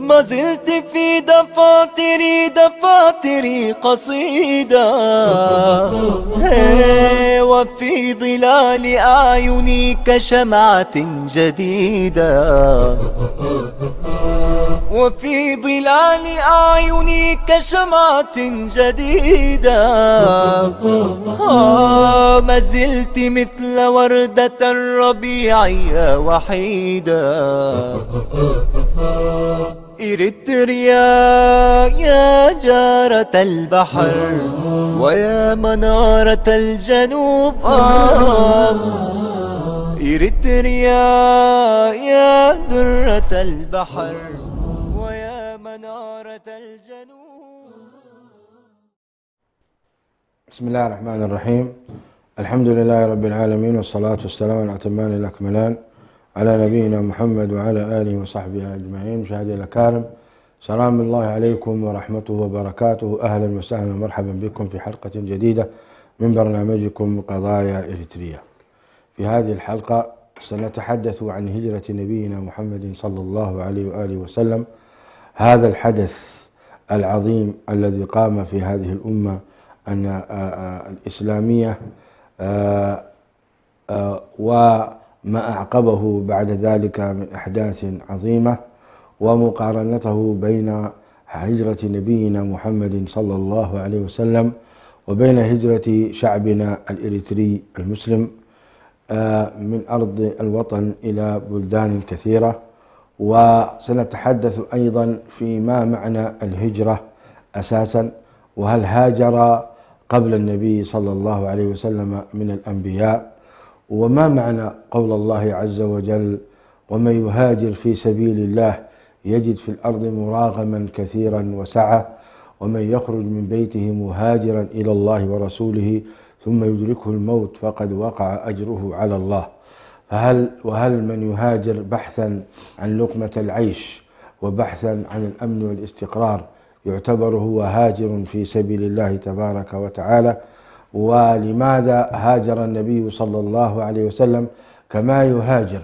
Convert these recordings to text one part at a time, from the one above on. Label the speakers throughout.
Speaker 1: ما زلت في دفاتري قصيدة، وفي ظلال أعيني كشمعة جديدة، وفي ظلال أعيني كشمعة جديدة. ما زلت مثل وردة الربيع يا وحيدة. إريتريا يا جارة البحر ويا منارة الجنوب، إريتريا يا درة البحر ويا منارة الجنوب.
Speaker 2: بسم الله الرحمن الرحيم. الحمد لله رب العالمين، والصلاة والسلام الأتمان الأكملان على نبينا محمد وعلى آله وصحبه أجمعين. مشاهدي الأكارم، سلام الله عليكم ورحمته وبركاته. أهلا وسهلا ومرحبا بكم في حلقة جديدة من برنامجكم قضايا إريتريا. في هذه الحلقة سنتحدث عن هجرة نبينا محمد صلى الله عليه وآله وسلم، هذا الحدث العظيم الذي قام في هذه الأمة الإسلامية وما أعقبه بعد ذلك من أحداث عظيمة، ومقارنته بين هجرة نبينا محمد صلى الله عليه وسلم وبين هجرة شعبنا الإريتري المسلم من أرض الوطن إلى بلدان كثيرة. وسنتحدث أيضا في ما معنى الهجرة أساسا، وهل هاجر قبل النبي صلى الله عليه وسلم من الأنبياء، وما معنى قول الله عز وجل: ومن يهاجر في سبيل الله يجد في الأرض مراغما كثيرا وسعة، ومن يخرج من بيته مهاجرا إلى الله ورسوله ثم يدركه الموت فقد وقع أجره على الله. وهل من يهاجر بحثا عن لقمة العيش وبحثا عن الأمن والاستقرار يعتبر هو هاجر في سبيل الله تبارك وتعالى؟ ولماذا هاجر النبي صلى الله عليه وسلم كما يهاجر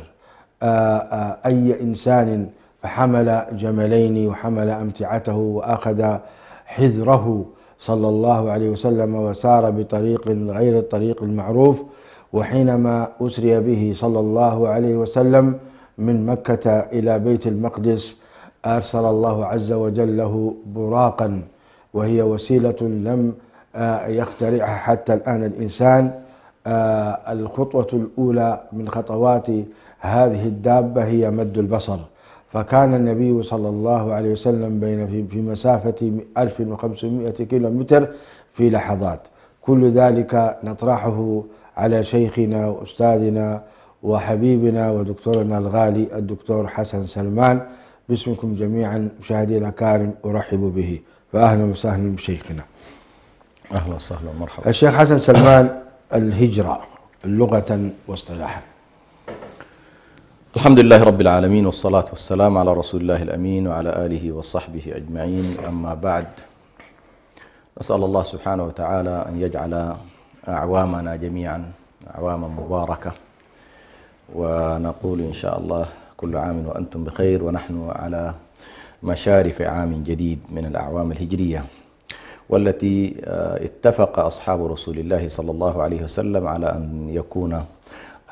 Speaker 2: أي إنسان، فحمل جملين وحمل أمتعته وأخذ حذره صلى الله عليه وسلم وسار بطريق غير الطريق المعروف؟ وحينما أسري به صلى الله عليه وسلم من مكة إلى بيت المقدس أرسل الله عز وجل له براقا، وهي وسيلة لم يخترعها حتى الآن الإنسان. الخطوة الأولى من خطوات هذه الدابة هي مد البصر، فكان النبي صلى الله عليه وسلم في مسافة 1500 كيلومتر في لحظات. كل ذلك نطرحه على شيخنا وأستاذنا وحبيبنا ودكتورنا الغالي الدكتور حسن سلمان. باسمكم جميعا مشاهدي الأكارم أرحب به، فأهلا وسهلا بشيخنا.
Speaker 3: أهلا وسهلا ومرحبا.
Speaker 2: الشيخ حسن سلمان، الهجرة لغة واصطلاحا.
Speaker 3: الحمد لله رب العالمين، والصلاة والسلام على رسول الله الأمين وعلى آله وصحبه أجمعين. أما بعد، نسأل الله سبحانه وتعالى أن يجعل أعوامنا جميعا أعواما مباركة، ونقول إن شاء الله كل عام وأنتم بخير، ونحن على مشارف عام جديد من الأعوام الهجرية، والتي اتفق أصحاب رسول الله صلى الله عليه وسلم على أن يكون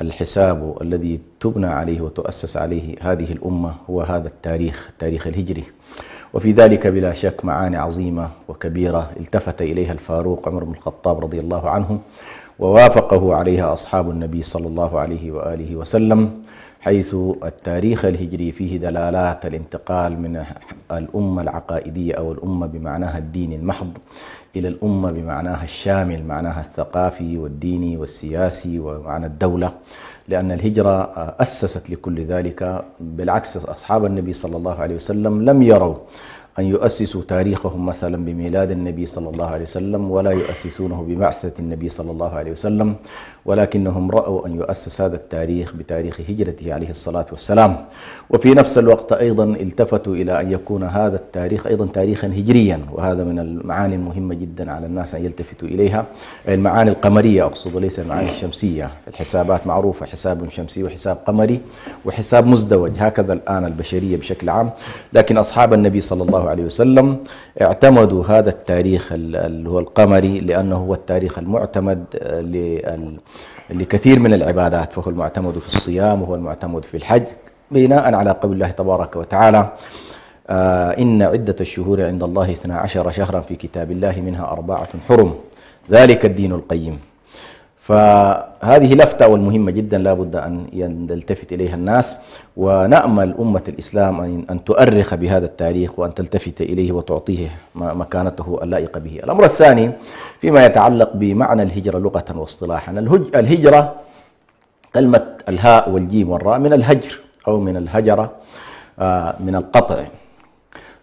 Speaker 3: الحساب الذي تبنى عليه وتؤسس عليه هذه الأمة هو هذا التاريخ الهجري. وفي ذلك بلا شك معاني عظيمة وكبيرة التفت إليها الفاروق عمر بن الخطاب رضي الله عنه، ووافقه عليها أصحاب النبي صلى الله عليه وآله وسلم، حيث التاريخ الهجري فيه دلالات الانتقال من الأمة العقائدية أو الأمة بمعناها الديني المحض إلى الأمة بمعناها الشامل، معناها الثقافي والديني والسياسي ومعنى الدولة، لأن الهجرة أسست لكل ذلك. بالعكس، أصحاب النبي صلى الله عليه وسلم لم يروا أن يؤسسوا تاريخهم مثلا بميلاد النبي صلى الله عليه وسلم، ولا يؤسسونه ببعثة النبي صلى الله عليه وسلم، ولكنهم رأوا أن يؤسس هذا التاريخ بتاريخ هجرته عليه الصلاة والسلام. وفي نفس الوقت أيضا التفتوا إلى أن يكون هذا التاريخ أيضا تاريخا هجريا، وهذا من المعاني المهمة جدا على الناس أن يلتفتوا إليها، المعاني القمرية أقصد وليس المعاني الشمسية. الحسابات معروفة، حساب شمسي وحساب قمري وحساب مزدوج، هكذا الآن البشرية بشكل عام. لكن أصحاب النبي صلى الله عليه وسلم اعتمدوا هذا التاريخ اللي هو القمري، لأنه هو التاريخ المعتمد لكثير من العبادات، فهو المعتمد في الصيام وهو المعتمد في الحج، بناء على قول الله تبارك وتعالى: إن عدة الشهور عند الله 12 شهرا في كتاب الله منها 4 حرم ذلك الدين القيم. فهذه لفتة والمهمة جدا لا بد أن يلتفت إليها الناس، ونأمل أمة الإسلام أن تؤرخ بهذا التاريخ وأن تلتفت إليه وتعطيه مكانته اللائقة به. الأمر الثاني فيما يتعلق بمعنى الهجرة لغة واصطلاحا. الهجرة كلمة الهاء والجيم والراء من الهجر أو من الهجرة، من القطع،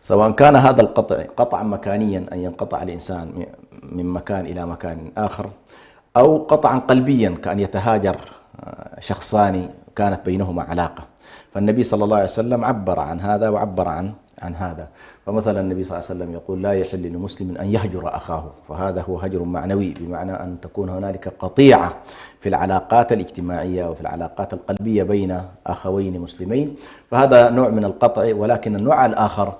Speaker 3: سواء كان هذا القطع قطعا مكانيا أن ينقطع الإنسان من مكان إلى مكان آخر، أو قطعا قلبيا كأن يتهاجر شخصان كانت بينهما علاقة. فالنبي صلى الله عليه وسلم عبر عن هذا وعبر عن هذا. فمثلا النبي صلى الله عليه وسلم يقول: لا يحل لمسلم أن يهجر أخاه، فهذا هو هجر معنوي، بمعنى أن تكون هنالك قطيعة في العلاقات الاجتماعية وفي العلاقات القلبية بين أخوين مسلمين، فهذا نوع من القطع. ولكن النوع الآخر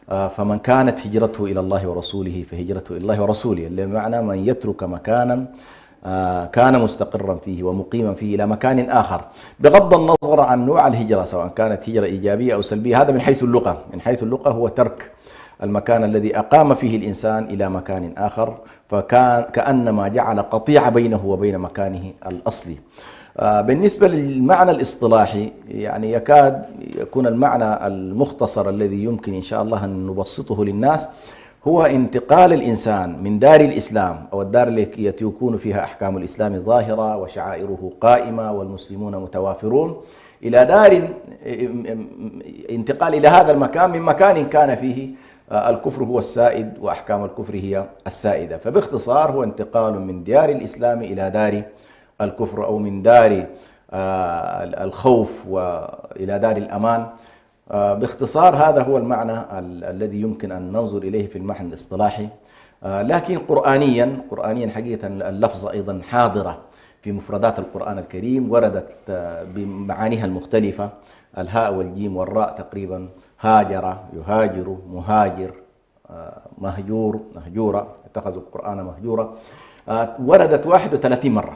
Speaker 3: فمن كانت هجرته إلى الله ورسوله فهجرته إلى الله ورسوله، بمعنى من يترك مكانا كان مستقرا فيه ومقيما فيه إلى مكان آخر، بغض النظر عن نوع الهجرة، سواء كانت هجرة إيجابية أو سلبية. هذا من حيث اللغة. من حيث اللغة هو ترك المكان الذي أقام فيه الإنسان إلى مكان آخر، كأنما جعل قطيعة بينه وبين مكانه الأصلي. بالنسبة للمعنى الاصطلاحي، يعني يكاد يكون المعنى المختصر الذي يمكن إن شاء الله أن نبسطه للناس هو انتقال الإنسان من دار الإسلام أو الدار التي يكون فيها أحكام الإسلام ظاهرة وشعائره قائمة والمسلمون متوافرون، إلى دار، انتقال إلى هذا المكان من مكان كان فيه الكفر هو السائد وأحكام الكفر هي السائدة. فباختصار هو انتقال من ديار الإسلام إلى دار الكفر، أو من دار الخوف وإلى دار الأمان. باختصار هذا هو المعنى الذي يمكن أن ننظر إليه في المعنى الاصطلاحي. لكن قرآنيا حقيقة اللفظة أيضا حاضرة في مفردات القرآن الكريم، وردت بمعانيها المختلفة. الهاء والجيم والراء تقريبا هاجر، يهاجر، مهاجر، مهجور، مهجورة، اتخذوا القرآن مهجورا، وردت 31 مرة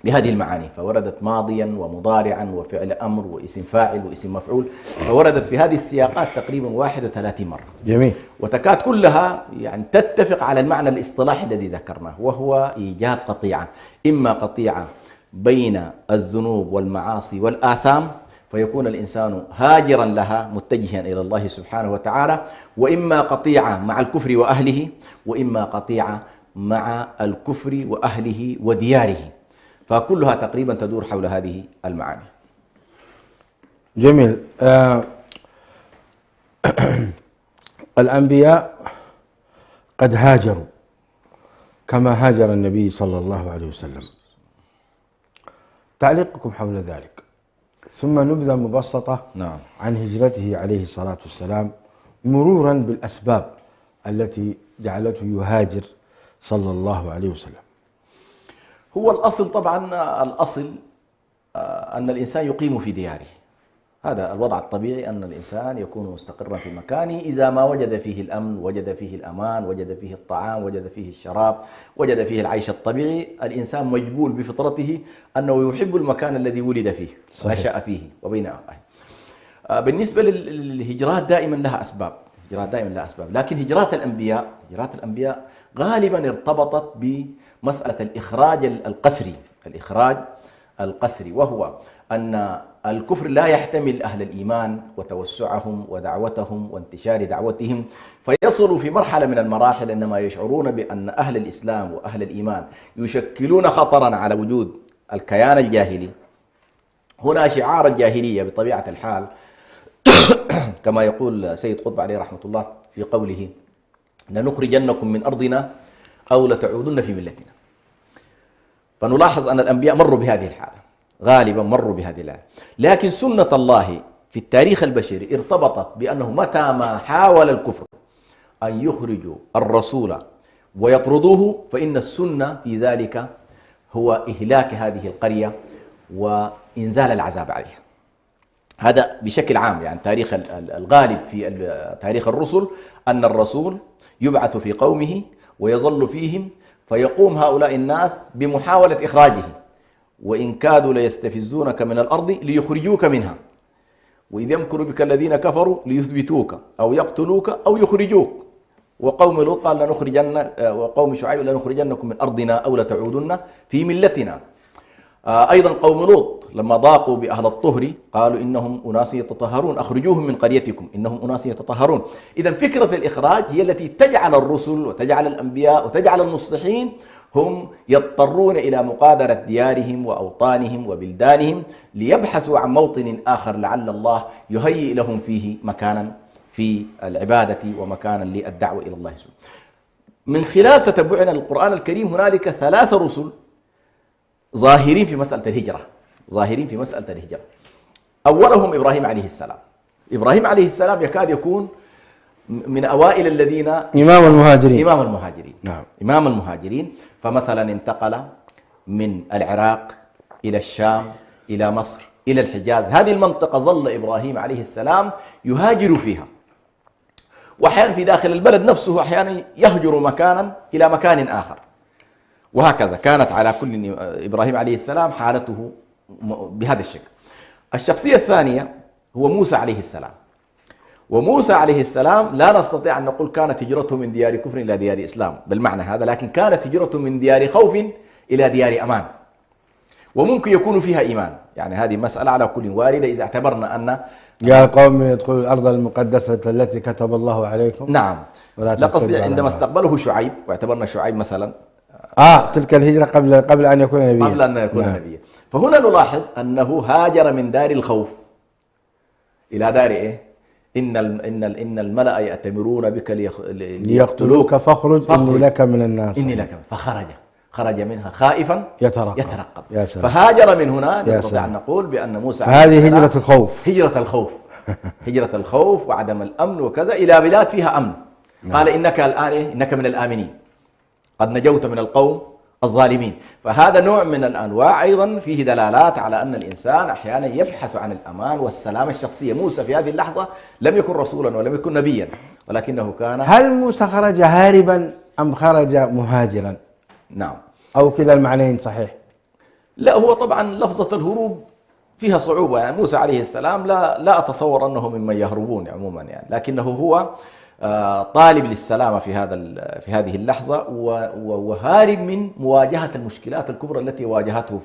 Speaker 3: بهذه المعاني. فوردت ماضيا ومضارعا وفعل أمر واسم فاعل واسم مفعول، فوردت في هذه السياقات تقريبا 31 مرة.
Speaker 2: جميل.
Speaker 3: وتكاد كلها يعني تتفق على المعنى الاصطلاحي الذي ذكرناه، وهو إيجاد قطيعة، إما قطيعة بين الذنوب والمعاصي والآثام فيكون الإنسان هاجرا لها متجها إلى الله سبحانه وتعالى، وإما قطيعة مع الكفر وأهله، وإما قطيعة مع الكفر وأهله ودياره. فكلها تقريبا تدور حول هذه المعاني.
Speaker 2: جميل. الأنبياء قد هاجروا كما هاجر النبي صلى الله عليه وسلم. تعليقكم حول ذلك، ثم نبذة مبسطة عن هجرته عليه الصلاة والسلام، مرورا بالأسباب التي جعلته يهاجر صلى الله عليه وسلم.
Speaker 3: هو الأصل طبعا، الأصل أن الإنسان يقيم في دياره، هذا الوضع الطبيعي، أن الإنسان يكون مستقرا في مكانه إذا ما وجد فيه الأمن، وجد فيه الأمان، وجد فيه الطعام، وجد فيه الشراب، وجد فيه العيش الطبيعي. الإنسان مجبول بفطرته أنه يحب المكان الذي ولد فيه ونشأ فيه وبين أهله. بالنسبة للهجرات دائما لها أسباب، لكن هجرات الأنبياء غالبا ارتبطت بمسألة الإخراج القسري، وهو أن الكفر لا يحتمل أهل الإيمان وتوسعهم ودعوتهم وانتشار دعوتهم، فيصلوا في مرحلة من المراحل أنما يشعرون بأن أهل الإسلام وأهل الإيمان يشكلون خطرا على وجود الكيان الجاهلي. هنا شعار الجاهلية بطبيعة الحال كما يقول سيد قطب عليه رحمة الله: في قوله لنخرجنكم من أرضنا أو لتعودن في ملتنا. فنلاحظ أن الأنبياء مروا بهذه الحالة، غالبا مروا بهذه الحالة. لكن سنة الله في التاريخ البشري ارتبطت بأنه متى ما حاول الكفر أن يخرجوا الرسول ويطردوه فإن السنة في ذلك هو إهلاك هذه القرية وإنزال العذاب عليها. هذا بشكل عام، يعني تاريخ الغالب في تاريخ الرسل أن الرسول يبعث في قومه ويظل فيهم فيقوم هؤلاء الناس بمحاولة إخراجه، وإن كادوا ليستفزونك من الأرض ليخرجوك منها وإذ يمكر بك الذين كفروا ليثبتوك أو يقتلوك أو يخرجوك. وقوم لوط قال وقوم شعيب لنخرجنكم من أرضنا أو لتعودن في ملتنا. أيضا قوم لوط لما ضاقوا بأهل الطهر قالوا إنهم أناس يتطهرون أخرجوهم من قريتكم إنهم أناس يتطهرون. إذا فكرة الإخراج هي التي تجعل الرسل وتجعل الأنبياء وتجعل المصلحين هم يضطرون إلى مقادرة ديارهم وأوطانهم وبلدانهم ليبحثوا عن موطن آخر لعل الله يهيئ لهم فيه مكانا في العبادة ومكانا للدعوة إلى الله سبحانه. من خلال تتبعنا للقرآن الكريم هنالك 3 رسل ظاهرين في مسألة الهجرة. أولهم إبراهيم عليه السلام. إبراهيم عليه السلام يكاد يكون من أوائل الذين
Speaker 2: إمام المهاجرين.
Speaker 3: نعم. إمام المهاجرين. فمثلا انتقل من العراق إلى الشام إلى مصر إلى الحجاز. هذه المنطقة ظل إبراهيم عليه السلام يهاجر فيها، وأحيانا في داخل البلد نفسه أحيانا يهجر مكانا إلى مكان آخر، وهكذا كانت على كل إبراهيم عليه السلام حالته بهذا الشكل. الشخصية الثانية هو موسى عليه السلام. وموسى عليه السلام لا نستطيع أن نقول كانت هجرته من ديار كفر إلى ديار إسلام بالمعنى هذا، لكن كانت هجرته من ديار خوف إلى ديار أمان، وممكن يكون فيها إيمان. يعني هذه مسألة على كل واردة إذا اعتبرنا أن
Speaker 2: يا قوم ادخلوا الأرض المقدسة التي كتب الله عليكم.
Speaker 3: نعم. لا قصدي عندما استقبله شعيب واعتبرنا شعيب مثلا
Speaker 2: تلك الهجرة قبل أن يكون نبيا.
Speaker 3: نبيا. فهنا نلاحظ أنه هاجر من دار الخوف إلى دار إيه؟ إن الملأ يأتمرون بك
Speaker 2: ليقتلوك فاخرج إني لك من الناس.
Speaker 3: خرج منها خائفا يترقب. فهاجر من هنا. نستطيع أن نقول بأن موسى
Speaker 2: هذه
Speaker 3: هجرة الخوف وعدم الأمن وكذا إلى بلاد فيها أمن. قال إنك الآن إنك من الآمنين قد نجوت من القوم الظالمين. فهذا نوع من الأنواع أيضا فيه دلالات على أن الإنسان أحيانا يبحث عن الأمان والسلامة الشخصية. موسى في هذه اللحظة لم يكن رسولا ولم يكن نبيا، ولكنه كان.
Speaker 2: هل موسى خرج هاربا أم خرج مهاجرا؟
Speaker 3: نعم.
Speaker 2: أو كلا المعنيين صحيح؟
Speaker 3: لا، هو طبعا لفظة الهروب فيها صعوبة. يعني موسى عليه السلام لا أتصور أنه ممن يهربون عموما، يعني لكنه هو طالب للسلامة في هذه اللحظة وهارب من مواجهة المشكلات الكبرى التي واجهته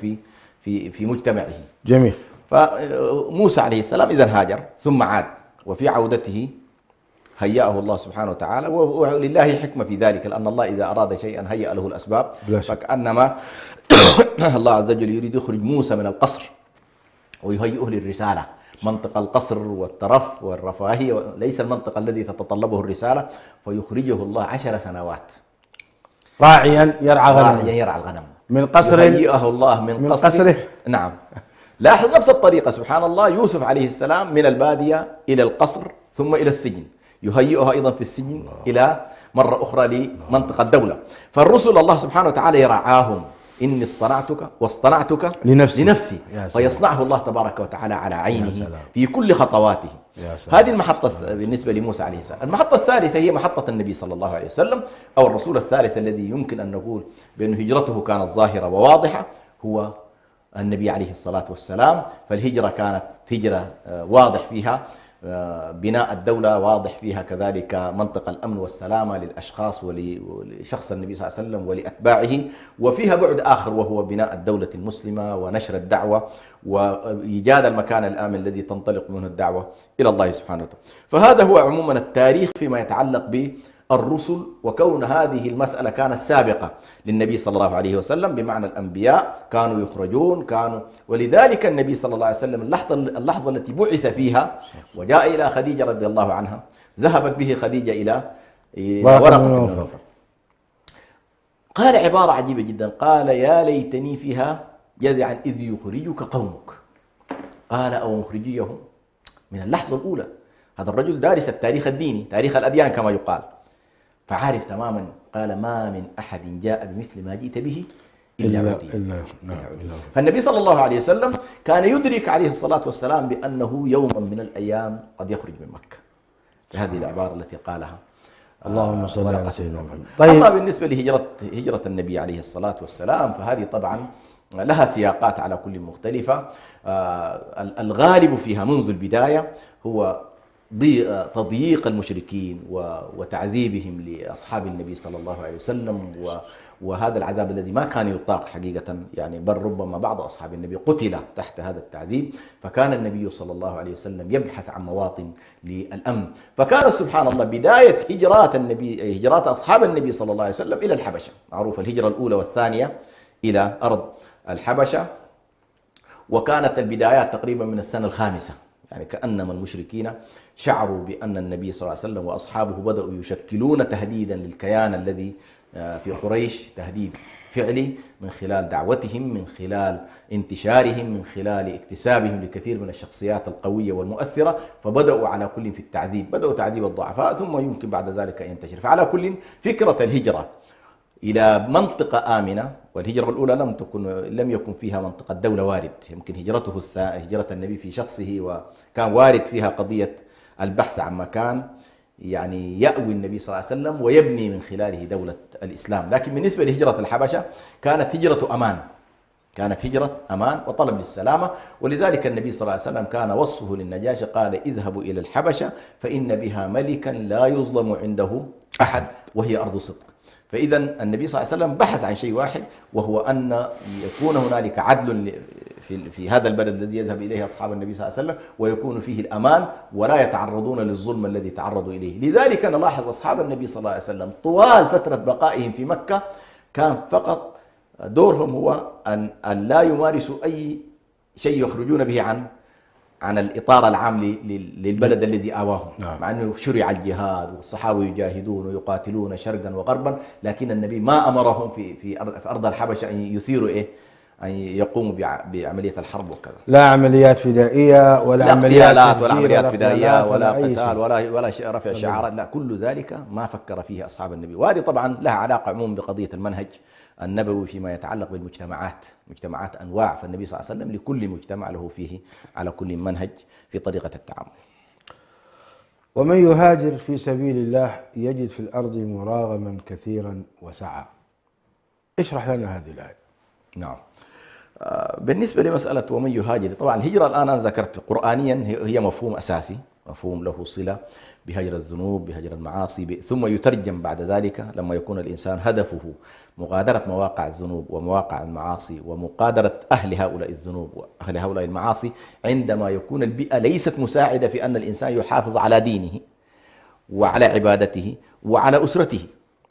Speaker 3: في مجتمعه.
Speaker 2: جميل.
Speaker 3: فموسى عليه السلام إذن هاجر ثم عاد، وفي عودته هيأه الله سبحانه وتعالى، ولله حكمة في ذلك، لأن الله إذا أراد شيئا هيأ له الأسباب. فكأنما الله عز وجل يريد يخرج موسى من القصر ويهيئه للرسالة، منطق القصر والترف والرفاهية ليس المنطق الذي تتطلبه الرسالة، فيخرجه الله 10 سنوات
Speaker 2: راعيا يرعى
Speaker 3: الغنم
Speaker 2: من قصر،
Speaker 3: يهيئه الله من قصره. نعم. لاحظ نفس الطريقة سبحان الله، يوسف عليه السلام من البادية إلى القصر ثم إلى السجن، يهيئها أيضا في السجن إلى مرة أخرى لمنطقة الدولة. فالرسل الله سبحانه وتعالى يرعاهم، إني اصطنعتك لنفسي فيصنعه الله تبارك وتعالى على عينه في كل خطواته. هذه المحطة بالنسبة لموسى عليه السلام. المحطة الثالثة هي محطة النبي صلى الله عليه وسلم، أو الرسول الثالث الذي يمكن أن نقول بأن هجرته كانت ظاهرة وواضحة، هو النبي عليه الصلاة والسلام. فالهجرة كانت هجرة واضح فيها بناء الدولة، واضح فيها كذلك منطق الأمن والسلامة للأشخاص ولشخص النبي صلى الله عليه وسلم ولأتباعه، وفيها بعد آخر وهو بناء الدولة المسلمة ونشر الدعوة وإيجاد المكان الآمن الذي تنطلق منه الدعوة إلى الله سبحانه وتعالى. فهذا هو عموما التاريخ فيما يتعلق بالرسل، وكون هذه المسألة كانت سابقة للنبي صلى الله عليه وسلم، بمعنى الأنبياء كانوا يخرجون ولذلك النبي صلى الله عليه وسلم اللحظة التي بعث فيها وجاء إلى خديجة رضي الله عنها ذهبت به خديجة إلى ورقة بن نوفل. قال عبارة عجيبة جدا، قال يا ليتني فيها جذعا إذ يخرجك قومك. قال أو مخرجيهم من اللحظة الأولى. هذا الرجل دارس التاريخ الديني، تاريخ الأديان كما يقال، فعارف تماما. قال ما من أحد جاء بمثل ما جئت به إلا فالنبي صلى الله عليه وسلم كان يدرك عليه الصلاة والسلام بأنه يوما من الأيام قد يخرج من مكة. هذه العبارة التي قالها
Speaker 2: اللهم صل على سيدنا محمد.
Speaker 3: طيب. أما بالنسبة لهجرة النبي عليه الصلاة والسلام فهذه طبعا لها سياقات على كل مختلفة. الغالب فيها منذ البداية هو تضييق المشركين وتعذيبهم لأصحاب النبي صلى الله عليه وسلم، وهذا العذاب الذي ما كان يطاق حقيقة، يعني بل ربما بعض أصحاب النبي قتل تحت هذا التعذيب. فكان النبي صلى الله عليه وسلم يبحث عن مواطن للأمن. فكان سبحان الله بداية هجرات أصحاب النبي صلى الله عليه وسلم إلى الحبشة، معروف الهجرة الأولى والثانية إلى أرض الحبشة، وكانت البدايات تقريبا من السنة الخامسة. يعني كأنما المشركين شعروا بأن النبي صلى الله عليه وسلم وأصحابه بدأوا يشكلون تهديدا للكيان الذي في قريش، تهديد فعلي من خلال دعوتهم، من خلال انتشارهم، من خلال اكتسابهم لكثير من الشخصيات القوية والمؤثرة. فبدأوا على كل في التعذيب، بدأوا تعذيب الضعفاء ثم يمكن بعد ذلك أن ينتشر. فعلى كل فكرة الهجرة إلى منطقة آمنة، والهجرة الأولى لم يكن فيها منطقة دولة وارد، يمكن هجرة النبي في شخصه وكان وارد فيها قضية البحث عن مكان يعني يأوي النبي صلى الله عليه وسلم ويبني من خلاله دولة الإسلام. لكن بالنسبة لهجرة الحبشة كانت هجرة أمان وطلب للسلامة. ولذلك النبي صلى الله عليه وسلم كان وصفه للنجاشي قال اذهبوا إلى الحبشة فإن بها ملكا لا يظلم عنده أحد وهي أرض صدق. فإذا النبي صلى الله عليه وسلم بحث عن شيء واحد، وهو أن يكون هنالك عدل في هذا البلد الذي يذهب إليه أصحاب النبي صلى الله عليه وسلم، ويكون فيه الأمان ولا يتعرضون للظلم الذي تعرضوا إليه. لذلك نلاحظ أصحاب النبي صلى الله عليه وسلم طوال فترة بقائهم في مكة كان فقط دورهم هو أن لا يمارسوا أي شيء يخرجون به عن الإطار العام للبلد الذي آواهم. مع أنه شرع الجهاد والصحابة يجاهدون ويقاتلون شرقا وغربا، لكن النبي ما أمرهم في أرض الحبشة أن يثيروا أن يقوموا بعملية الحرب وكذا.
Speaker 2: لا عمليات فدائية ولا
Speaker 3: عمليات ولا عمليات فدائية ولا قتال ولا رفع شعارات، لا، كل ذلك ما فكر فيه أصحاب النبي. وهذه طبعا لها علاقة عموما بقضية المنهج النبوي فيما يتعلق مجتمعات أنواع. فالنبي صلى الله عليه وسلم لكل مجتمع له فيه على كل منهج في طريقة التعامل.
Speaker 2: ومن يهاجر في سبيل الله يجد في الأرض مراغما كثيرا وسعة. اشرح لنا هذه الآية.
Speaker 3: نعم. بالنسبة لمسألة ومن يهاجر، طبعا الهجرة الآن أنا ذكرت قرآنيا هي مفهوم أساسي، مفهوم له صلة بهجر الذنوب، بهجر المعاصي، ثم يترجم بعد ذلك لما يكون الإنسان هدفه مغادرة مواقع الذنوب ومواقع المعاصي ومغادرة أهل هؤلاء الذنوب وأهل هؤلاء المعاصي، عندما يكون البيئة ليست مساعدة في أن الإنسان يحافظ على دينه وعلى عبادته وعلى أسرته.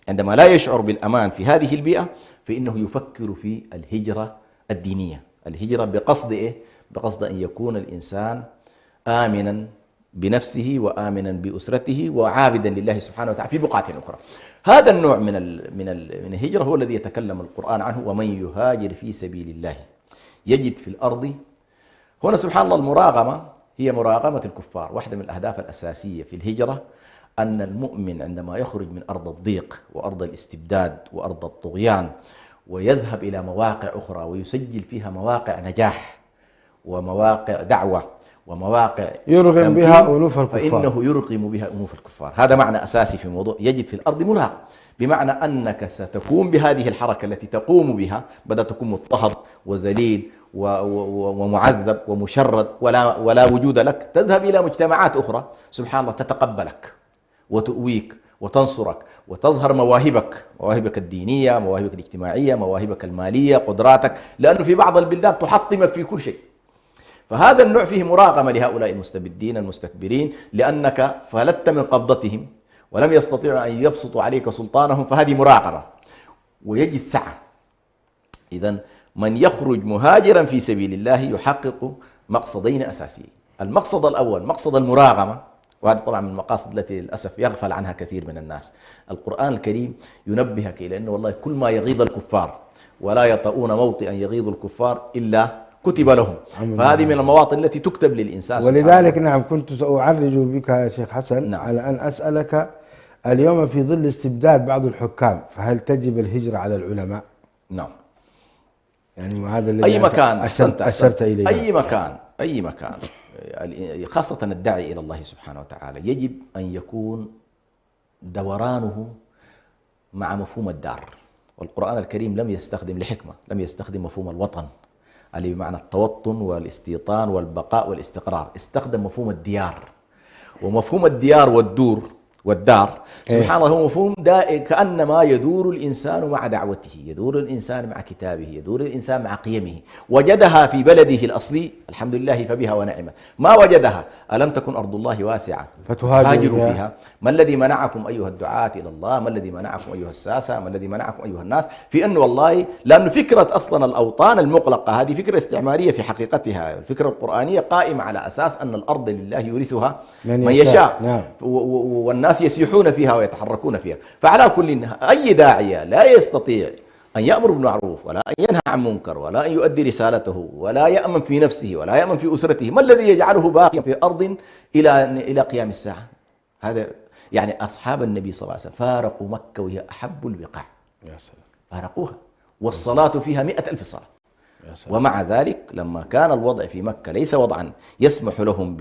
Speaker 3: عندما لا يشعر بالأمان في هذه البيئة فإنه يفكر في الهجرة الدينية، الهجرة بقصد إيه؟ بقصد أن يكون الإنسان آمنا بنفسه وآمنا بأسرته وعابدا لله سبحانه وتعالى في بقعة أخرى. هذا النوع من الهجرة هو الذي يتكلم القرآن عنه، ومن يهاجر في سبيل الله يجد في الأرض. هنا سبحان الله المراغمة هي مراغمة الكفار. واحدة من الأهداف الأساسية في الهجرة أن المؤمن عندما يخرج من أرض الضيق وأرض الاستبداد وأرض الطغيان ويذهب إلى مواقع أخرى ويسجل فيها مواقع نجاح ومواقع دعوة ومواقع
Speaker 2: يرغم بها أنوف الكفار،
Speaker 3: فإنه يرغم بها أنوف الكفار. هذا معنى أساسي في موضوع يجد في الأرض مراغم، بمعنى أنك ستكون بهذه الحركة التي تقوم بها بدأت تكون مضطهد وذليل ومعذب ومشرد ولا وجود لك، تذهب إلى مجتمعات أخرى سبحان الله تتقبلك وتؤويك وتنصرك وتظهر مواهبك الدينية، مواهبك الاجتماعية، مواهبك المالية، قدراتك، لأنه في بعض البلدان تحطمك في كل شيء. فهذا النوع فيه مراغمة لهؤلاء المستبدين المستكبرين، لأنك فلت من قبضتهم ولم يستطيعوا أن يبسطوا عليك سلطانهم، فهذه مراغمة. ويجد سعة. إذن من يخرج مهاجرا في سبيل الله يحقق مقصدين أساسيين. المقصد الأول مقصد المراغمة، وهذا طبعا من المقاصد التي للأسف يغفل عنها كثير من الناس. القرآن الكريم ينبهك إلى أنه والله كل ما يغيظ الكفار ولا يطؤون موطئا يغيظ الكفار إلا كتب لهم. فهذه من المواطن التي تكتب للإنسان.
Speaker 2: ولذلك نعم كنت سأعرج بك يا شيخ حسن
Speaker 3: نعم.
Speaker 2: على أن أسألك اليوم في ظل استبداد بعض الحكام فهل تجب الهجرة على العلماء؟
Speaker 3: نعم.
Speaker 2: يعني وهذا الذي
Speaker 3: أي مكان
Speaker 2: أشرت إليه.
Speaker 3: أي مكان خاصة الداعي إلى الله سبحانه وتعالى يجب أن يكون دورانه مع مفهوم الدار. والقرآن الكريم لم يستخدم لحكمة، لم يستخدم مفهوم الوطن اللي بمعنى التوطن والاستيطان والبقاء والاستقرار، استخدم مفهوم الديار. ومفهوم الديار والدار سبحان الله هو مفهوم كأنما يدور الإنسان مع دعوته، يدور الإنسان مع كتابه، يدور الإنسان مع قيمه. وجدها في بلده الأصلي الحمد لله فبها ونعمة، ما وجدها ألم تكن أرض الله واسعة فتهاجروا فيها. ما الذي منعكم أيها الدعاة إلى الله؟ ما الذي منعكم أيها الساسة؟ ما الذي منعكم أيها الناس؟ في أنه والله لأن فكرة أصلا الأوطان المغلقة هذه فكرة استعمارية في حقيقتها. الفكرة القرآنية قائمة على أساس أن الأرض لله يورثها من يشاء. نعم. والناس يسيحون فيها ويتحركون فيها. فعلى كل أي داعية لا يستطيع أن يأمر بالمعروف ولا أن ينهى عن منكر ولا أن يؤدي رسالته ولا يأمن في نفسه ولا يأمن في أسرته، ما الذي يجعله باقيا في أرض إلى قيام الساعة؟ هذا يعني أصحاب النبي صلى الله عليه وسلم فارقوا مكة وهي أحب البقاع،
Speaker 2: يا سلام،
Speaker 3: فارقوها والصلاة فيها 100,000 صلاة. ومع ذلك لما كان الوضع في مكة ليس وضعا يسمح لهم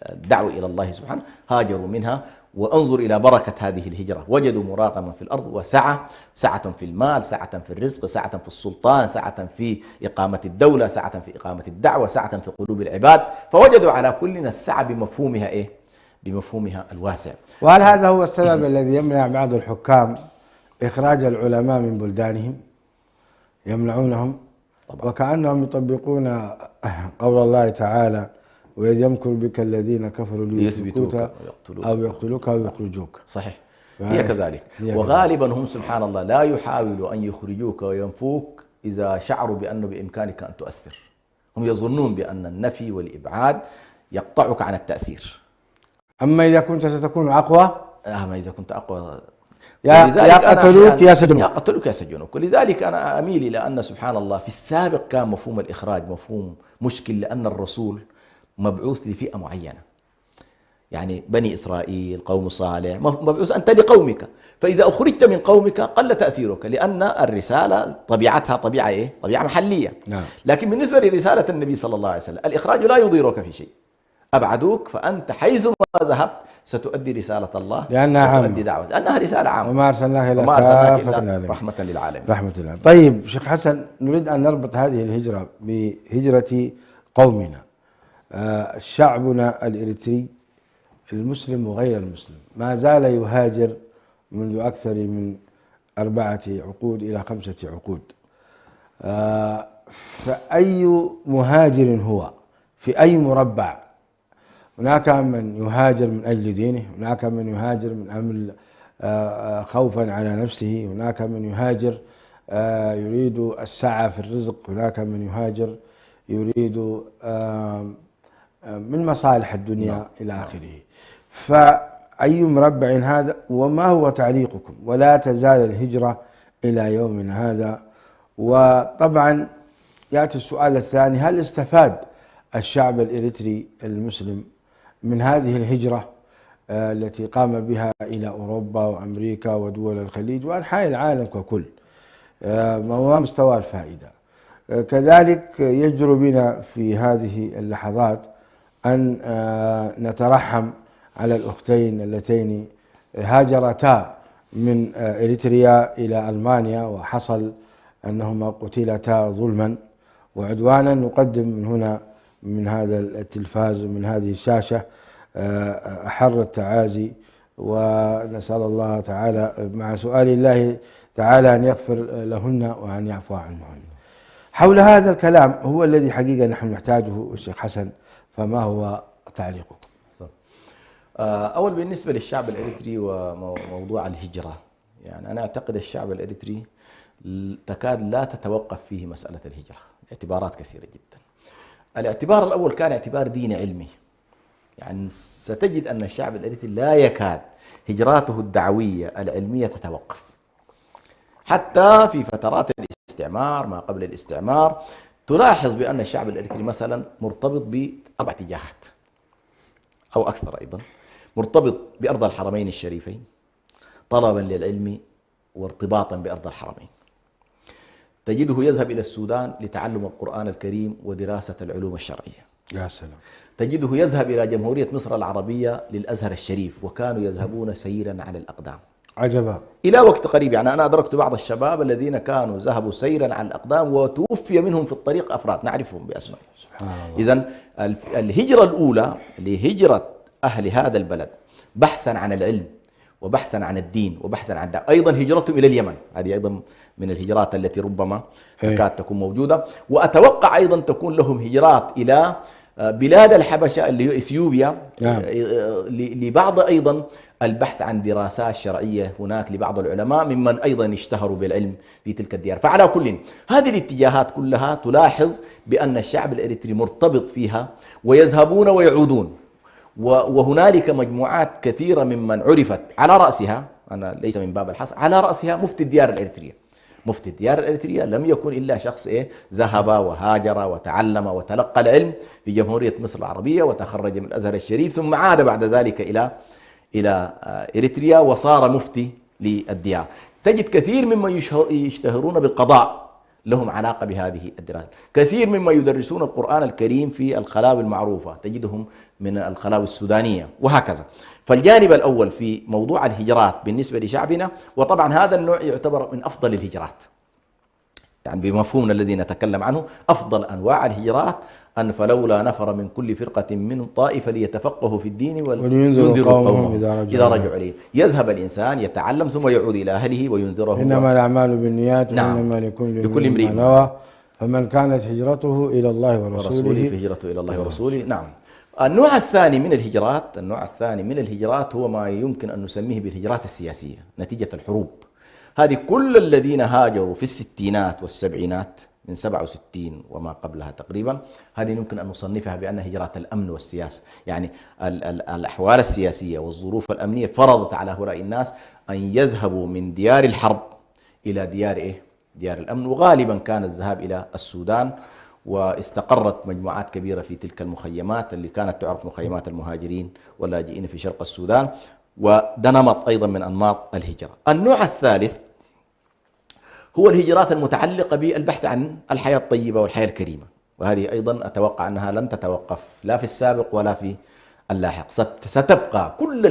Speaker 3: بالدعوة إلى الله سبحانه هاجروا منها. وانظر إلى بركة هذه الهجرة، وجدوا مراغما في الأرض وسعة، سعة في المال، سعة في الرزق، سعة في السلطان، سعة في إقامة الدولة، سعة في إقامة الدعوة، سعة في قلوب العباد. فوجدوا على كلنا السعة بمفهومها إيه؟ بمفهومها الواسع.
Speaker 2: وهل هذا هو السبب الذي يمنع بعض الحكام إخراج العلماء من بلدانهم؟ يمنعونهم طبعا. وكأنهم يطبقون قول الله تعالى: وإذ يمكر بك الذين كفروا ليثبتوك أو يقتلوك أو يخرجوك.
Speaker 3: صحيح، هي كذلك. وغالبا هم سبحان الله لا يحاولوا أن يخرجوك وينفوك إذا شعروا بأنه بإمكانك أن تؤثر. هم يظنون بأن النفي والإبعاد يقطعك عن التأثير.
Speaker 2: أما إذا كنت ستكون أقوى،
Speaker 3: أما إذا كنت أقوى
Speaker 2: يا قتلوك يا سجنوك،
Speaker 3: يا قتلوك يا سجنوك. ولذلك أنا أميل إلى أن سبحان الله في السابق كان مفهوم الإخراج مفهوم مشكل، لأن الرسول مبعوث لفئة معينة، يعني بني إسرائيل، قوم صالح، مبعوث أنت لقومك. فإذا أخرجت من قومك قل تأثيرك، لأن الرسالة طبيعتها طبيعة إيه؟ طبيعة محلية. نعم. لكن بالنسبة لرسالة النبي صلى الله عليه وسلم الإخراج لا يضيرك في شيء. أبعدوك فأنت حيث ما ذهبت ستؤدي رسالة الله،
Speaker 2: لأنها
Speaker 3: وتؤدي دعوة، لأنها رسالة عامة.
Speaker 2: وما أرسلناك إلا
Speaker 3: رحمة للعالمين.
Speaker 2: رحمة للعالمين. طيب شيخ حسن، نريد أن نربط هذه الهجرة بهجرة قومنا. شعبنا الإريتري المسلم وغير المسلم ما زال يهاجر منذ أكثر من 4 عقود إلى 5 عقود. فأي مهاجر هو في أي مربع؟ هناك من يهاجر من أجل دينه، هناك من يهاجر من أمر خوفا على نفسه، هناك من يهاجر يريد السعة في الرزق، هناك من يهاجر يريد من مصالح الدنيا إلى آخره. فأي مربع هذا؟ وما هو تعليقكم؟ ولا تزال الهجرة إلى يومنا هذا. وطبعا يأتي السؤال الثاني: هل استفاد الشعب الإريتري المسلم من هذه الهجرة التي قام بها إلى أوروبا وأمريكا ودول الخليج وأنحاء العالم ككل؟ ما مستوى الفائدة؟ كذلك يجدر بنا في هذه اللحظات أن نترحم على الأختين اللتين هاجرتا من إريتريا إلى ألمانيا، وحصل أنهما قتلتا ظلما وعدوانا. نقدم من هنا من هذا التلفاز ومن هذه الشاشة أحر التعازي، ونسأل الله تعالى مع سؤال الله تعالى أن يغفر لهن وأن يعفو عنهن. حول هذا الكلام هو الذي حقيقة نحن نحتاجه الشيخ حسن، فما هو تعليقك؟
Speaker 3: أول بالنسبة للشعب الإريتري وموضوع الهجرة، يعني أنا أعتقد الشعب الإريتري تكاد لا تتوقف فيه مسألة الهجرة، اعتبارات كثيرة جدا. الاعتبار الأول كان اعتبار ديني علمي، يعني ستجد أن الشعب الإريتري لا يكاد هجراته الدعوية العلمية تتوقف، حتى في فترات الاستعمار ما قبل الاستعمار تلاحظ بأن الشعب الإريتري مثلا مرتبط بأربع اتجاهات أو أكثر، أيضا مرتبط بأرض الحرمين الشريفين طلبا للعلم وارتباطا بأرض الحرمين. تجده يذهب إلى السودان لتعلم القرآن الكريم ودراسة العلوم الشرعية.
Speaker 2: يا سلام.
Speaker 3: تجده يذهب إلى جمهورية مصر العربية للأزهر الشريف، وكانوا يذهبون سيرا على الأقدام.
Speaker 2: عجبا.
Speaker 3: إلى وقت قريب، يعني أنا أدركت بعض الشباب الذين كانوا ذهبوا سيرا على الأقدام وتوفي منهم في الطريق أفراد نعرفهم بأسماء.
Speaker 2: سبحان الله.
Speaker 3: إذن الهجرة الأولى لهجرة أهل هذا البلد بحثا عن العلم وبحثا عن الدين وبحثا عن الدعوة، أيضا هجرتهم إلى اليمن، هذه أيضا من الهجرات التي ربما تكاد تكون موجودة. وأتوقع أيضا تكون لهم هجرات إلى بلاد الحبشة اللي هي إثيوبيا، لبعض أيضا البحث عن دراسات شرعية هناك لبعض العلماء ممن أيضا اشتهروا بالعلم في تلك الديار. فعلى كل هذه الاتجاهات كلها تلاحظ بأن الشعب الإريتري مرتبط فيها ويذهبون ويعودون. وهنالك مجموعات كثيرة ممن عرفت على رأسها، أنا ليس من باب الحصر، على رأسها مفتي الديار الإريترية. مفتي الديار الإريترية لم يكن إلا شخص ذهب وهاجر وتعلم وتلقى العلم في جمهورية مصر العربية وتخرج من الأزهر الشريف، ثم عاد بعد ذلك إلى إريتريا وصار مفتي للديار. تجد كثير ممن يشتهرون بالقضاء لهم علاقة بهذه الدراسة، كثير ممن يدرسون القرآن الكريم في الخلاوي المعروفة تجدهم من الخلاوي السودانية وهكذا. فالجانب الأول في موضوع الهجرات بالنسبة لشعبنا، وطبعا هذا النوع يعتبر من أفضل الهجرات، يعني بمفهومنا الذي نتكلم عنه أفضل أنواع الهجرات، أن فلولا نفر من كل فرقة منهم طائفة ليتفقهوا في الدين ولينذروا قومهم إذا رجعوا إليه. يذهب الإنسان يتعلم ثم يعود إلى أهله وينذرهم.
Speaker 2: إنما الأعمال بالنيات وإنما لكل امرئ ما نوى، فمن كانت هجرته إلى الله ورسوله
Speaker 3: فهجرته إلى الله ورسوله. نعم. النوع الثاني من الهجرات هو ما يمكن أن نسميه بالهجرات السياسية نتيجة الحروب. هذه كل الذين هاجروا في الستينات والسبعينات من 67 وما قبلها تقريبا، هذه يمكن أن نصنفها بأن هجرات الأمن والسياسة، يعني الأحوال السياسية والظروف الأمنية فرضت على هؤلاء الناس أن يذهبوا من ديار الحرب إلى ديار الأمن. وغالبا كان الذهاب إلى السودان، واستقرت مجموعات كبيرة في تلك المخيمات اللي كانت تعرف مخيمات المهاجرين واللاجئين في شرق السودان، وده نمط أيضا من أنماط الهجرة. النوع الثالث هو الهجرات المتعلقة بالبحث عن الحياة الطيبة والحياة الكريمة، وهذه أيضا أتوقع أنها لن تتوقف لا في السابق ولا في اللاحق. ستبقى كل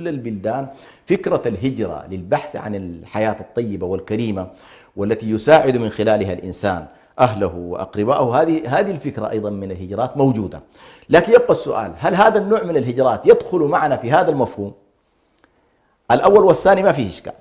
Speaker 3: البلدان فكرة الهجرة للبحث عن الحياة الطيبة والكريمة والتي يساعد من خلالها الإنسان أهله وأقربائه، هذه الفكرة أيضا من الهجرات موجودة. لكن يبقى السؤال، هل هذا النوع من الهجرات يدخل معنا في هذا المفهوم؟ الأول والثاني ما فيه إشكال،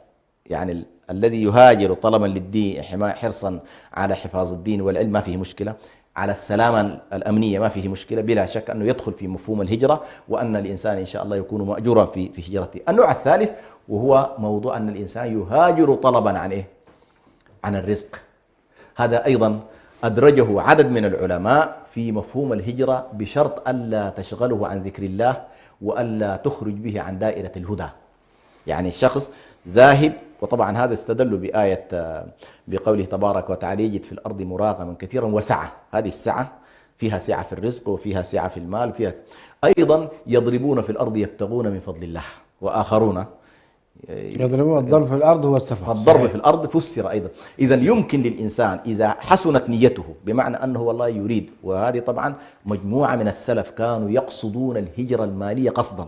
Speaker 3: يعني الذي يهاجر طلبا للدين حرصا على حفاظ الدين والعلم ما فيه مشكلة، على السلامة الأمنية ما فيه مشكلة، بلا شك أنه يدخل في مفهوم الهجرة، وأن الإنسان إن شاء الله يكون مأجورا في هجرته. النوع الثالث وهو موضوع أن الإنسان يهاجر طلبا عن الرزق. هذا أيضا أدرجه عدد من العلماء في مفهوم الهجرة بشرط ألا تشغله عن ذكر الله وألا تخرج به عن دائرة الهدى. يعني الشخص ذاهب، وطبعا هذا استدل بآية بقوله تبارك وتعالى يجد في الأرض مراغما كثيرا وسعة. هذه السعة فيها سعة في الرزق وفيها سعة في المال، وفيها أيضا يضربون في الأرض يبتغون من فضل الله، وآخرون
Speaker 2: يضربون. الضرب في الأرض هو السفر.
Speaker 3: الضرب في الأرض فسر أيضا. إذا يمكن للإنسان إذا حسنت نيته، بمعنى أنه والله يريد، وهذه طبعا مجموعة من السلف كانوا يقصدون الهجرة المالية قصدا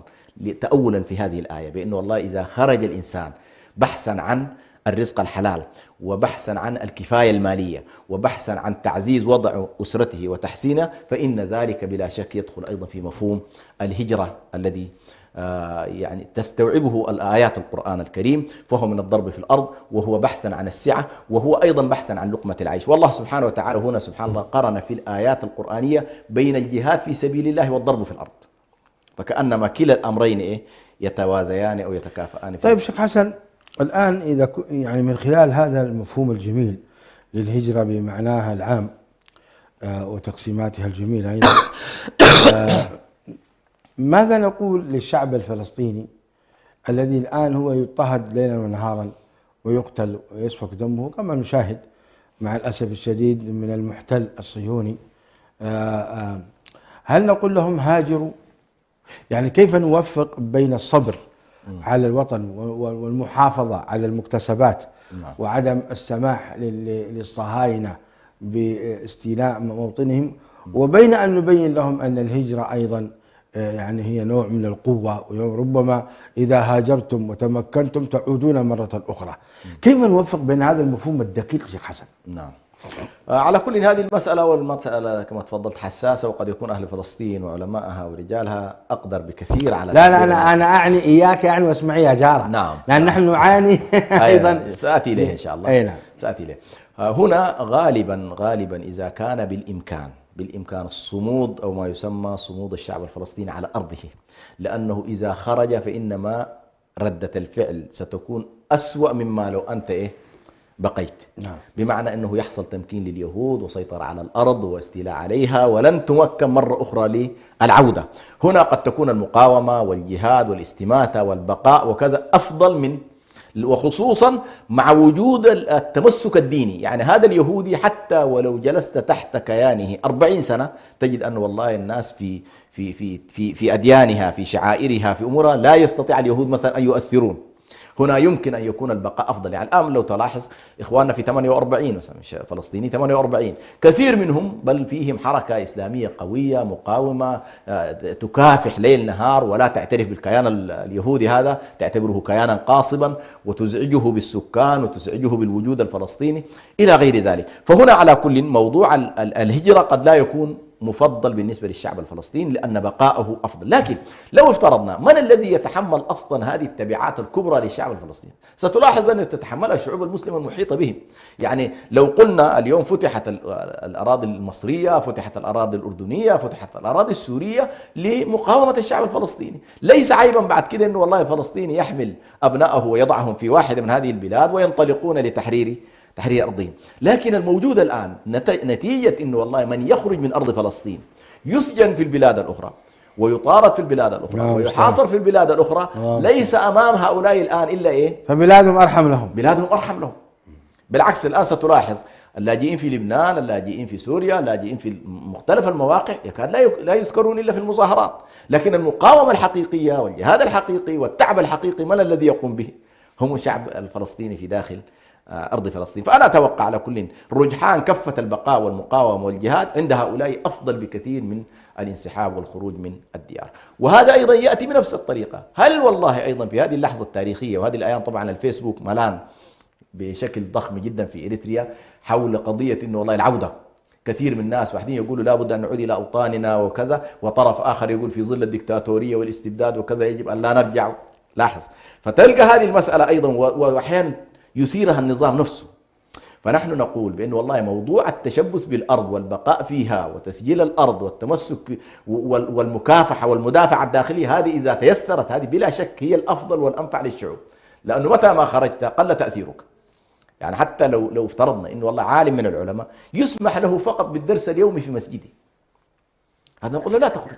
Speaker 3: تأولا في هذه الآية، بأنه والله إذا خرج الإنسان بحثا عن الرزق الحلال وبحثا عن الكفاية المالية وبحثا عن تعزيز وضع أسرته وتحسينه، فإن ذلك بلا شك يدخل أيضا في مفهوم الهجرة الذي يعني تستوعبه الآيات القرآن الكريم، فهو من الضرب في الأرض، وهو بحثا عن السعة، وهو أيضا بحثا عن لقمة العيش. والله سبحانه وتعالى هنا سبحان الله قرن في الآيات القرآنية بين الجهاد في سبيل الله والضرب في الأرض، فكأنما كلا الأمرين يتوازيان أو يتكافئان.
Speaker 2: طيب شيخ حسن، الآن إذا يعني من خلال هذا المفهوم الجميل للهجرة بمعناها العام وتقسيماتها الجميلة أيضا، ماذا نقول للشعب الفلسطيني الذي الآن هو يضطهد ليلا ونهارا ويقتل ويسفك دمه كما نشاهد مع الأسف الشديد من المحتل الصهيوني؟ هل نقول لهم هاجروا؟ يعني كيف نوفق بين الصبر على الوطن والمحافظة على المكتسبات وعدم السماح للصهاينة باستيلاء موطنهم، وبين أن نبين لهم أن الهجرة أيضا يعني هي نوع من القوة، وربما إذا هاجرتم وتمكنتم تعودون مرة أخرى. كيف نوفق بين هذا المفهوم الدقيق شيخ حسن؟
Speaker 3: نعم. على كل هذه المسألة والمسألة كما تفضلت حساسة، وقد يكون أهل فلسطين وعلمائها ورجالها أقدر بكثير على
Speaker 2: لا أنا أعني إياك يعني واسمعي يا جارة.
Speaker 3: نعم.
Speaker 2: لأن نحن نعاني أيضا.
Speaker 3: سآتي إليه إن شاء الله.
Speaker 2: أي نعم.
Speaker 3: سآتي إليه. هنا غالبا إذا كان بالإمكان الصمود أو ما يسمى صمود الشعب الفلسطيني على أرضه، لأنه إذا خرج فإنما ردة الفعل ستكون أسوأ مما لو أنت بقيت.
Speaker 2: نعم.
Speaker 3: بمعنى أنه يحصل تمكين لليهود وسيطرة على الأرض واستيلاء عليها، ولن تمكن مرة أخرى للعودة. هنا قد تكون المقاومة والجهاد والاستماتة والبقاء وكذا أفضل من، وخصوصا مع وجود التمسك الديني. يعني هذا اليهودي حتى ولو جلست تحت كيانه 40 سنة تجد أن والله الناس في أديانها، في شعائرها، في أمورها لا يستطيع اليهود مثلا أن يؤثرون. هنا يمكن أن يكون البقاء أفضل. يعني الآن لو تلاحظ إخواننا في 48 مثلا فلسطيني 48 كثير منهم بل فيهم حركة إسلامية قوية مقاومة تكافح ليل نهار ولا تعترف بالكيان اليهودي هذا، تعتبره كيانا قاصبا وتزعجه بالسكان وتزعجه بالوجود الفلسطيني إلى غير ذلك. فهنا على كل موضوع الهجرة قد لا يكون مفضل بالنسبة للشعب الفلسطيني لأن بقاءه أفضل. لكن لو افترضنا من الذي يتحمل أصلا هذه التبعات الكبرى للشعب الفلسطيني؟ ستلاحظ أن تتحملها الشعوب المسلمة المحيطة بهم. يعني لو قلنا اليوم فتحت الأراضي المصرية، فتحت الأراضي الأردنية، فتحت الأراضي السورية لمقاومة الشعب الفلسطيني، ليس عيبا بعد كده أنه والله الفلسطيني يحمل أبنائه ويضعهم في واحدة من هذه البلاد وينطلقون لتحرير أرضهم. لكن الموجود الآن نتيجة أنه والله من يخرج من أرض فلسطين يسجن في البلاد الأخرى ويطارد في البلاد الأخرى ويحاصر في البلاد الأخرى، ليس أمام هؤلاء الآن إلا
Speaker 2: فبلادهم أرحم لهم.
Speaker 3: بلادهم أرحم لهم. بالعكس الآن ستلاحظ اللاجئين في لبنان، اللاجئين في سوريا، اللاجئين في مختلف المواقع يكاد لا يذكرون إلا في المظاهرات. لكن المقاومة الحقيقية والجهاد الحقيقي والتعب الحقيقي من الذي يقوم به؟ هم الشعب الفلسطيني في داخل أرض فلسطين. فأنا أتوقع على كل رجحان كفة البقاء والمقاومة والجهاد عند هؤلاء أفضل بكثير من الانسحاب والخروج من الديار. وهذا أيضا يأتي بنفس الطريقة. هل والله أيضا في هذه اللحظة التاريخية وهذه الأيام طبعا الفيسبوك ملان بشكل ضخم جدا في إريتريا حول قضية إنه والله العودة. كثير من الناس واحدين يقولوا لا بد أن نعود إلى أوطاننا وكذا، وطرف آخر يقول في ظل الدكتاتورية والاستبداد وكذا يجب أن لا نرجع. لاحظ، فتلقى هذه المسألة أيضا وأحيانا يثيرها النظام نفسه. فنحن نقول بأن والله موضوع التشبث بالأرض والبقاء فيها وتسجيل الأرض والتمسك والمكافحة والمدافعة الداخلية هذه إذا تيسرت هذه بلا شك هي الأفضل والأنفع للشعوب، لأنه متى ما خرجت قل تأثيرك. يعني حتى لو افترضنا أنه والله عالم من العلماء يسمح له فقط بالدرس اليومي في مسجده، هذا نقول له لا تخرج،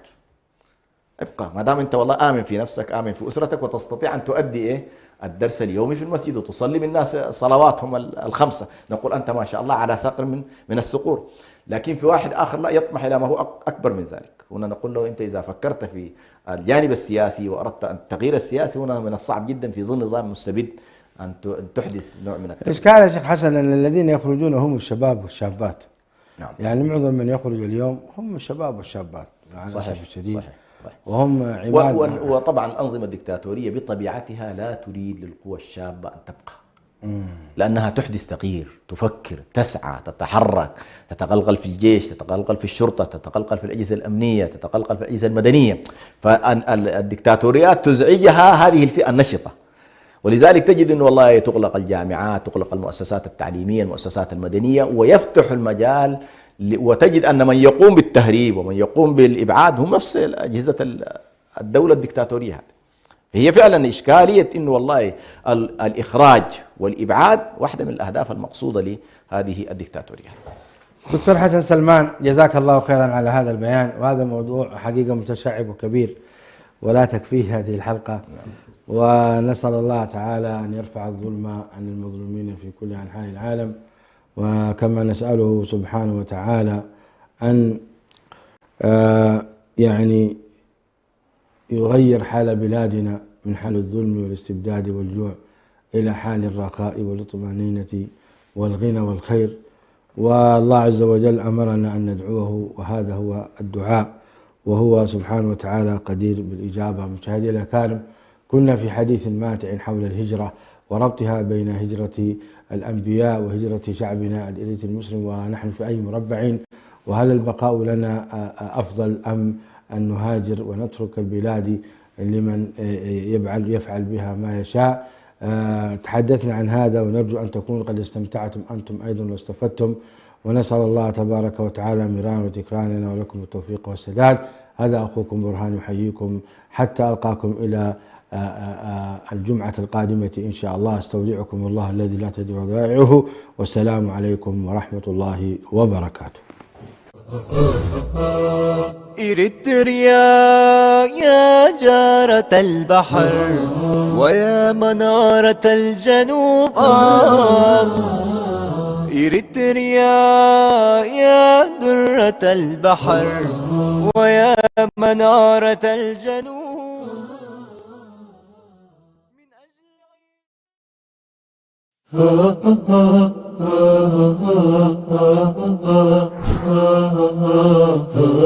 Speaker 3: ابقى ما دام أنت والله آمن في نفسك آمن في أسرتك وتستطيع أن تؤدي الدرس اليومي في المسجد وتصلي بالناس صلواتهم الخمسة، نقول أنت ما شاء الله على ثقل من الثقور. لكن في واحد آخر لا يطمح إلى ما هو أكبر من ذلك. هنا نقول له أنت إذا فكرت في الجانب السياسي وأردت التغيير السياسي هنا من الصعب جدا في ظل نظام مستبد أن تحدث نوع من التغيير.
Speaker 2: الإشكال يا شيخ حسن أن الذين يخرجون هم الشباب والشابات.
Speaker 3: نعم.
Speaker 2: يعني معظم من يخرج اليوم هم الشباب والشابات مع الأسف الشديد.
Speaker 3: صحيح.
Speaker 2: وهم عماد.
Speaker 3: وطبعا الأنظمة الدكتاتورية بطبيعتها لا تريد للقوى الشابة أن تبقى، لأنها تحدث تغيير، تفكر، تسعى، تتحرك، تتقلقل في الجيش، تتقلقل في الشرطة، تتقلقل في الأجهزة الأمنية، تتقلقل في الأجهزة المدنية. فالدكتاتوريات تزعجها هذه الفئة النشطة، ولذلك تجد أنه والله تغلق الجامعات، تغلق المؤسسات التعليمية، المؤسسات المدنية، ويفتح المجال وتجد أن من يقوم بالتهريب ومن يقوم بالإبعاد هم نفس أجهزة الدولة الدكتاتورية هذه. هي فعلا إشكالية أنه والله الإخراج والإبعاد واحدة من الأهداف المقصودة لهذه الدكتاتورية.
Speaker 2: دكتور حسن سلمان، جزاك الله خيرا على هذا البيان، وهذا موضوع حقيقة متشعب وكبير. ولا تكفيه هذه الحلقة. ونسأل الله تعالى أن يرفع الظلم عن المظلومين في كل أنحاء العالم، وكما نسأله سبحانه وتعالى أن يعني يغير حال بلادنا من حال الظلم والاستبداد والجوع إلى حال الرخاء والطمأنينة والغنى والخير. والله عز وجل أمرنا أن ندعوه، وهذا هو الدعاء، وهو سبحانه وتعالى قدير بالإجابة. مشاهدي الأكارم، كنا في حديث ماتع حول الهجرة وربطها بين هجرة الأنبياء وهجرة شعبنا الإليت المسلم، ونحن في أي مربع، وهل البقاء لنا أفضل أم أن نهاجر ونترك البلاد لمن يفعل بها ما يشاء. تحدثنا عن هذا، ونرجو أن تكونوا قد استمتعتم أنتم أيضا واستفدتم، ونسأل الله تبارك وتعالى مرارا وتكرارا لنا ولكم التوفيق والسداد. هذا أخوكم برهان يحييكم حتى ألقاكم إلى الجمعة القادمة إن شاء الله. استودعكم الله الذي لا تضيع ودائعه، والسلام عليكم ورحمة الله وبركاته.
Speaker 1: إريتريا يا جارة البحر ويا منارة الجنوب، إريتريا يا درة البحر ويا منارة الجنوب.